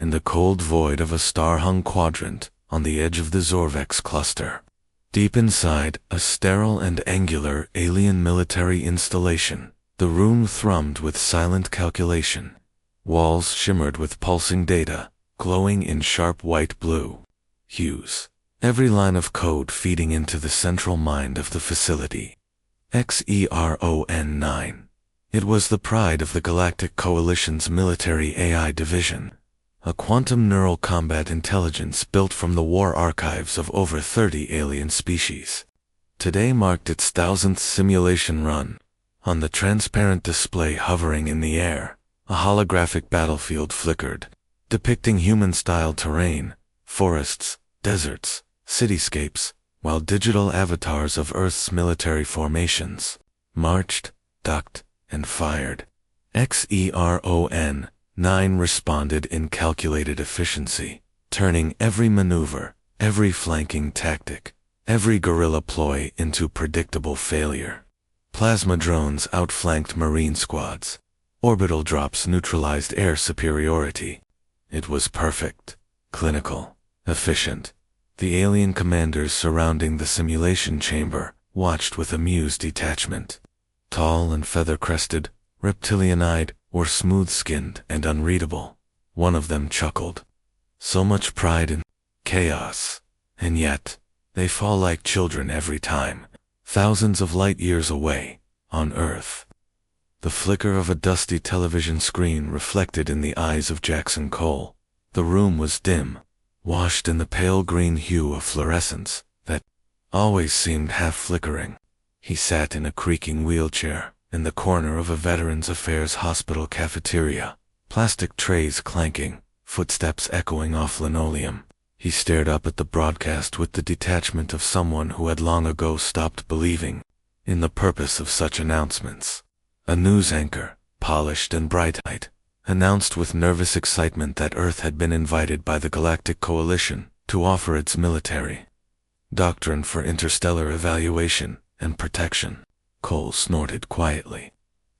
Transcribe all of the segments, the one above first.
in the cold void of a star-hung quadrant on the edge of the Zorvex cluster. Deep inside a sterile and angular alien military installation, the room thrummed with silent calculation. Walls shimmered with pulsing data, glowing in sharp white-blue hues. Every line of code feeding into the central mind of the facility. XERON-9. It was the pride of the Galactic Coalition's military AI division. A quantum neural combat intelligence built from the war archives of over 30 alien species. Today marked its 1000th simulation run. On the transparent display hovering in the air, a holographic battlefield flickered, depicting human-style terrain, forests, deserts, cityscapes, while digital avatars of Earth's military formations marched, ducked, and fired. XERON-9 responded in calculated efficiency, turning every maneuver, every flanking tactic, every guerrilla ploy into predictable failure. Plasma drones outflanked marine squads. Orbital drops neutralized air superiority. It was perfect, clinical, efficient. The alien commanders surrounding the simulation chamber watched with amused detachment. Tall and feather-crested, reptilian-eyed, or smooth-skinned and unreadable. One of them chuckled. So much pride in chaos. And yet, they fall like children every time, thousands of light-years away, on Earth. The flicker of a dusty television screen reflected in the eyes of Jackson Cole. The room was dim, washed in the pale green hue of fluorescence that always seemed half-flickering. He sat in a creaking wheelchair, in the corner of a Veterans Affairs hospital cafeteria, plastic trays clanking, footsteps echoing off linoleum. He stared up at the broadcast with the detachment of someone who had long ago stopped believing in the purpose of such announcements. A news anchor, polished and bright-eyed, announced with nervous excitement that Earth had been invited by the Galactic Coalition to offer its military doctrine for interstellar evaluation and protection. Cole snorted quietly.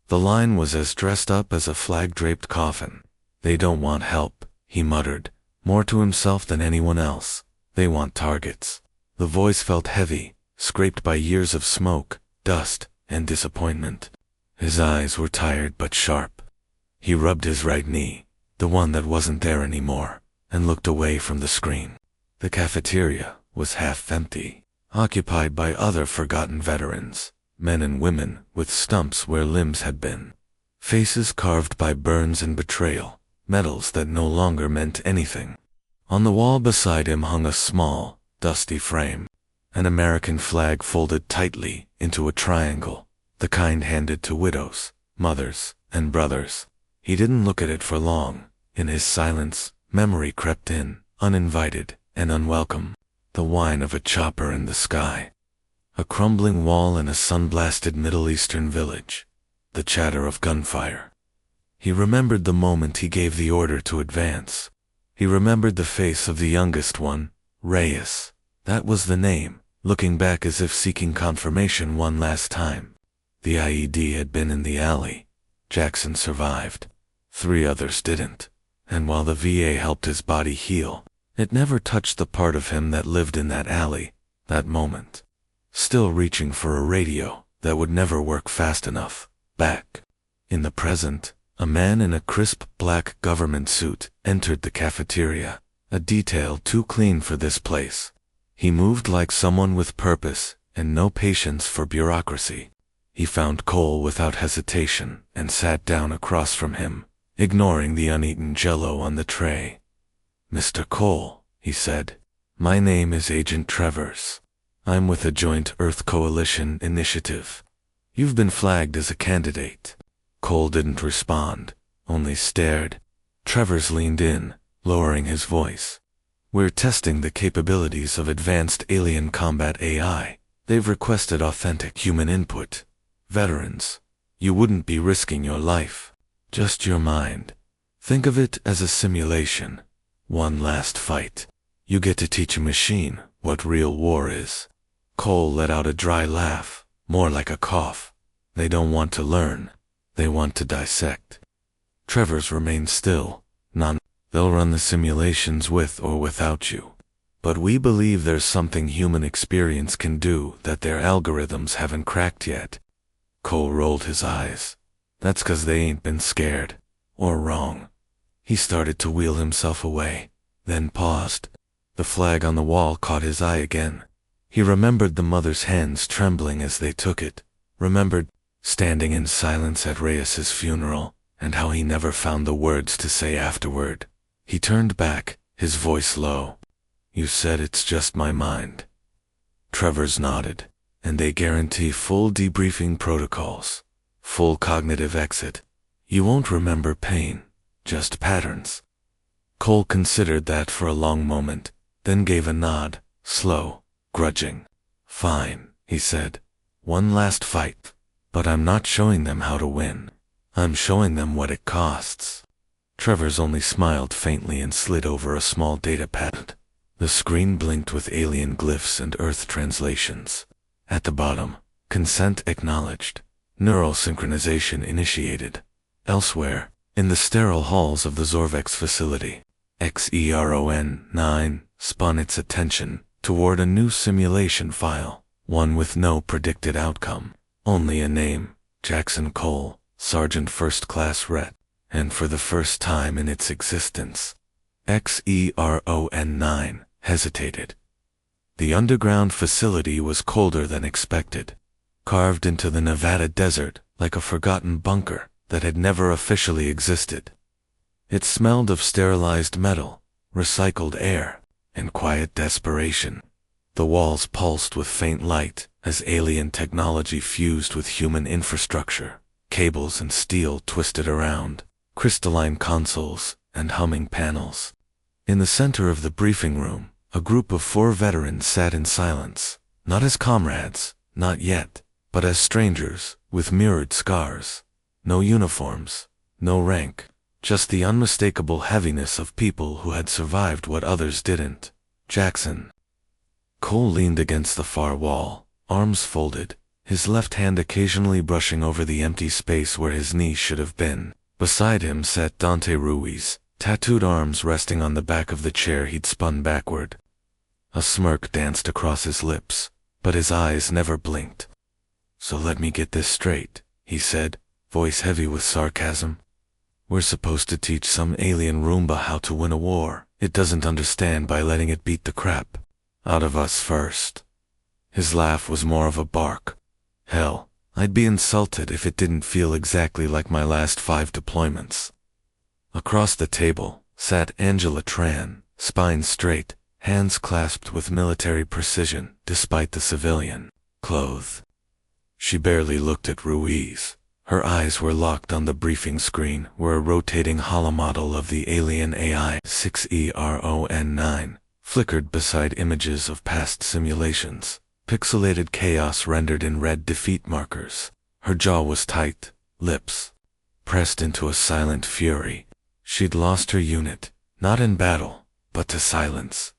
The line was as dressed up as a flag-draped coffin. "They don't want help," he muttered, more to himself than anyone else. "They want targets." The voice felt heavy, scraped by years of smoke, dust, and disappointment. His eyes were tired but sharp. He rubbed his right knee, the one that wasn't there anymore, and looked away from the screen. The cafeteria was half empty, occupied by other forgotten veterans, men and women with stumps where limbs had been. Faces carved by burns and betrayal, medals that no longer meant anything. On the wall beside him hung a small, dusty frame, an American flag folded tightly into a triangle, the kind handed to widows, mothers, and brothers. He didn't look at it for long. In his silence, memory crept in, uninvited and unwelcome. The whine of a chopper in the sky. A crumbling wall in a sun-blasted Middle Eastern village. The chatter of gunfire. He remembered the moment he gave the order to advance. He remembered the face of the youngest one, Reyes. That was the name, looking back as if seeking confirmation one last time. The IED had been in the alley. Jackson survived. 3 others didn't. And while the VA helped his body heal, it never touched the part of him that lived in that alley, that moment. Still reaching for a radio that would never work fast enough. Back. In the present, a man in a crisp black government suit entered the cafeteria, a detail too clean for this place. He moved like someone with purpose and no patience for bureaucracy. He found Cole without hesitation and sat down across from him, ignoring the uneaten jello on the tray. "Mr. Cole," he said, "my name is Agent Travers. I'm with a joint Earth Coalition initiative. You've been flagged as a candidate." Cole didn't respond, only stared. Travers leaned in, lowering his voice. "We're testing the capabilities of advanced alien combat AI. They've requested authentic human input. Veterans, you wouldn't be risking your life, just your mind. Think of it as a simulation. One last fight. You get to teach a machine what real war is." Cole let out a dry laugh, more like a cough. "They don't want to learn. They want to dissect." Travers remained still, They'll run the simulations with or without you. But we believe there's something human experience can do that their algorithms haven't cracked yet. Cole rolled his eyes. That's 'cause they ain't been scared. Or wrong. He started to wheel himself away, then paused. The flag on the wall caught his eye again. He remembered the mother's hands trembling as they took it, remembered standing in silence at Reyes's funeral, and how he never found the words to say afterward. He turned back, his voice low. You said it's just my mind. Travers nodded. And they guarantee full debriefing protocols, full cognitive exit. You won't remember pain, just patterns. Cole considered that for a long moment, then gave a nod, slow, grudging. Fine, he said. One last fight. But I'm not showing them how to win. I'm showing them what it costs. Travers only smiled faintly and slid over a small data pad. The screen blinked with alien glyphs and Earth translations. At the bottom, consent acknowledged. Neural synchronization initiated. Elsewhere, in the sterile halls of the Zorvex facility, XERON-9 spun its attention toward a new simulation file, one with no predicted outcome, only a name, Jackson Cole, Sergeant First Class Ret, and for the first time in its existence, XERON-9 hesitated. The underground facility was colder than expected, carved into the Nevada desert like a forgotten bunker that had never officially existed. It smelled of sterilized metal, recycled air, and quiet desperation. The walls pulsed with faint light as alien technology fused with human infrastructure, cables and steel twisted around, crystalline consoles and humming panels. In the center of the briefing room, a group of 4 veterans sat in silence, not as comrades, not yet, but as strangers, with mirrored scars. No uniforms, no rank, just the unmistakable heaviness of people who had survived what others didn't. Jackson. Cole leaned against the far wall, arms folded, his left hand occasionally brushing over the empty space where his knee should have been. Beside him sat Dante Ruiz, tattooed arms resting on the back of the chair he'd spun backward. A smirk danced across his lips, but his eyes never blinked. So let me get this straight, he said, voice heavy with sarcasm. We're supposed to teach some alien Roomba how to win a war it doesn't understand by letting it beat the crap out of us first. His laugh was more of a bark. Hell, I'd be insulted if it didn't feel exactly like my last 5 deployments. Across the table sat Angela Tran, spine straight, hands clasped with military precision despite the civilian clothes. She barely looked at Ruiz. Her eyes were locked on the briefing screen where a rotating holomodel of the alien AI 6ERON-9 flickered beside images of past simulations, pixelated chaos rendered in red defeat markers. Her jaw was tight, lips pressed into a silent fury. She'd lost her unit, not in battle, but to silence.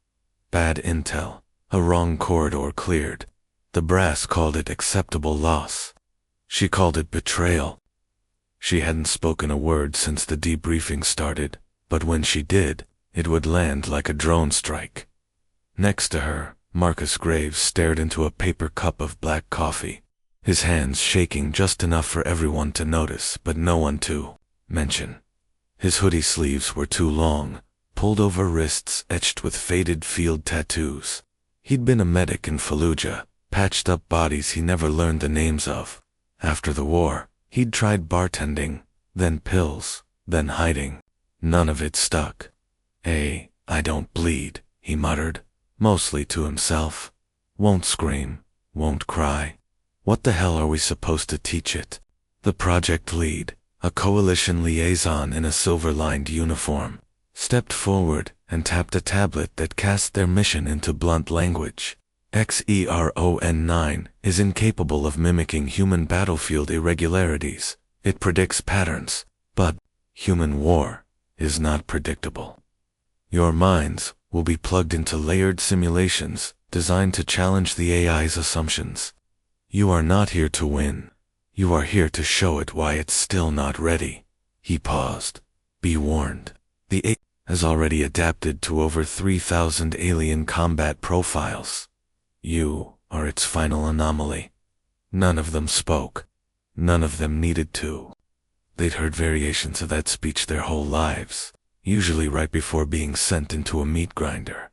Bad intel, a wrong corridor cleared. The brass called it acceptable loss. She called it betrayal. She hadn't spoken a word since the debriefing started, but when she did, it would land like a drone strike. Next to her, Marcus Graves stared into a paper cup of black coffee, his hands shaking just enough for everyone to notice but no one to mention. His hoodie sleeves were too long, pulled over wrists etched with faded field tattoos. He'd been a medic in Fallujah, patched up bodies he never learned the names of. After the war, he'd tried bartending, then pills, then hiding. None of it stuck. I don't bleed, he muttered, mostly to himself. Won't scream, won't cry. What the hell are we supposed to teach it? The project lead, a coalition liaison in a silver-lined uniform, stepped forward and tapped a tablet that cast their mission into blunt language. XERON-9 is incapable of mimicking human battlefield irregularities. It predicts patterns, but human war is not predictable. Your minds will be plugged into layered simulations designed to challenge the AI's assumptions. You are not here to win. You are here to show it why it's still not ready. He paused. Be warned. The has already adapted to over 3,000 alien combat profiles. You are its final anomaly. None of them spoke. None of them needed to. They'd heard variations of that speech their whole lives, usually right before being sent into a meat grinder.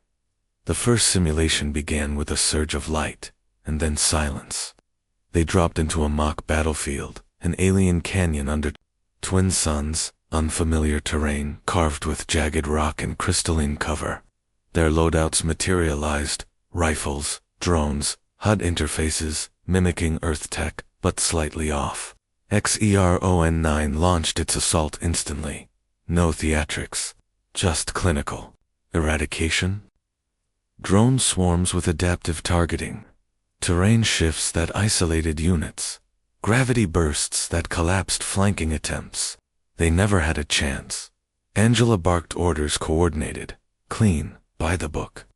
The first simulation began with a surge of light, and then silence. They dropped into a mock battlefield, an alien canyon under twin suns, unfamiliar terrain carved with jagged rock and crystalline cover. Their loadouts materialized: rifles, drones, HUD interfaces, mimicking Earth tech, but slightly off. XERON-9 launched its assault instantly. No theatrics, just clinical eradication. Drone swarms with adaptive targeting, terrain shifts that isolated units, gravity bursts that collapsed flanking attempts. They never had a chance. Angela barked orders coordinated, clean, by the book.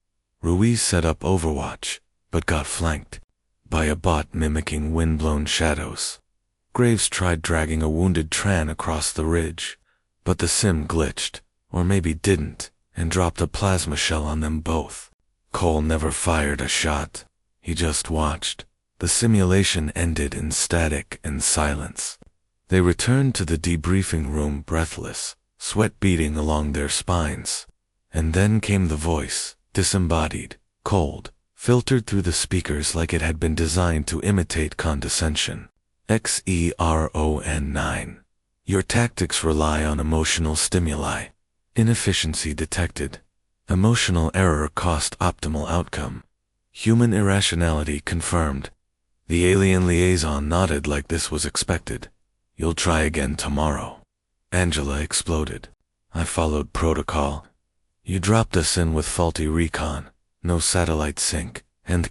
Ruiz set up Overwatch, but got flanked by a bot mimicking windblown shadows. Graves tried dragging a wounded Tran across the ridge, but the sim glitched, or maybe didn't, and dropped a plasma shell on them both. Cole never fired a shot. He just watched. The simulation ended in static and silence. They returned to the debriefing room breathless, sweat beading along their spines. And then came the voice, disembodied, cold, filtered through the speakers like it had been designed to imitate condescension. XERON-9. Your tactics rely on emotional stimuli. Inefficiency detected. Emotional error cost optimal outcome. Human irrationality confirmed. The alien liaison nodded like this was expected. You'll try again tomorrow. Angela exploded. I followed protocol. You dropped us in with faulty recon, no satellite sync, and